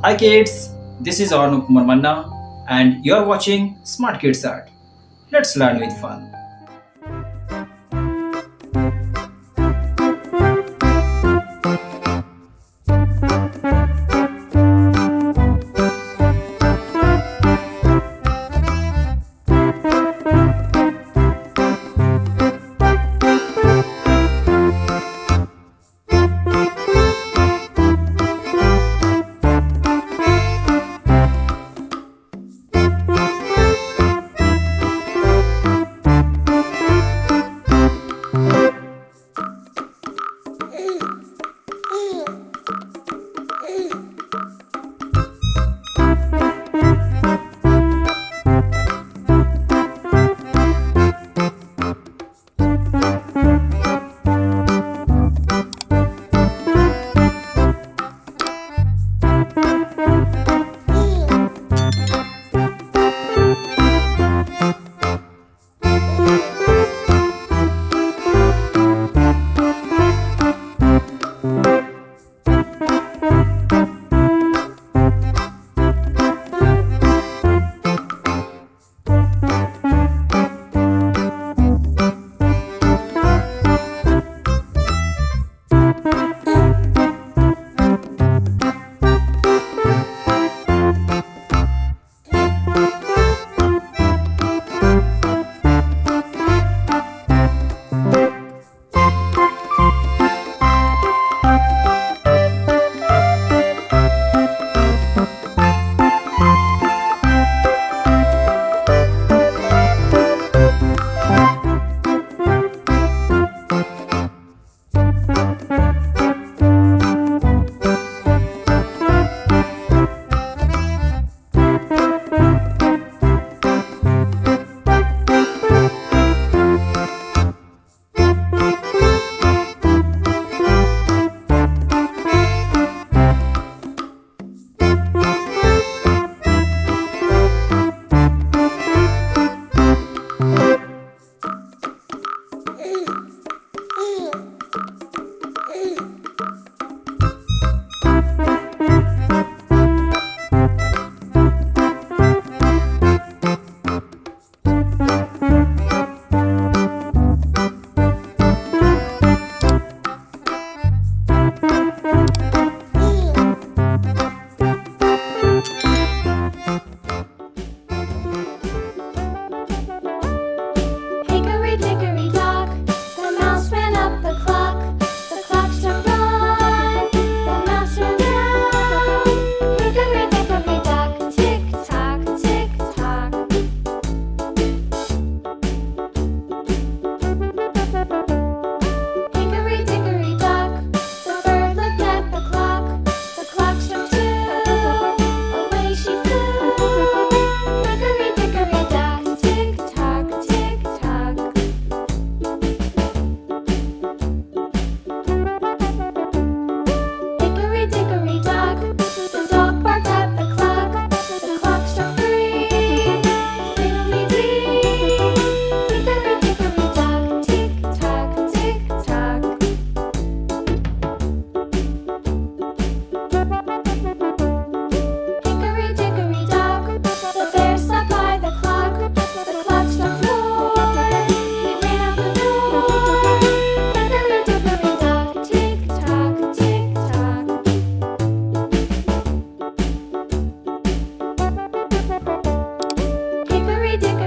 Hi kids, this is Arnu Kumar Manna and you are watching Smart Kids Art. Let's learn with fun. Hickory dickory dock, the mouse ran up the clock. The clock struck one, the mouse ran down. Hickory dickory dock, tick tock, tick tock. Hickory dickory dock, the bird looked at the clock. The clock struck two, away she flew. Hickory dickory dock, tick tock, tick tock. Hickory dickory dock, the dog barked at the clock. The clock struck three, fiddly-dee. Hickory dickory dock, tick tock, tick tock. Hickory dickory dock, the bear sat by the clock. The clock struck four, he ran out the door. Hickory dickory dock, tick tock, tick tock. Hickory dickory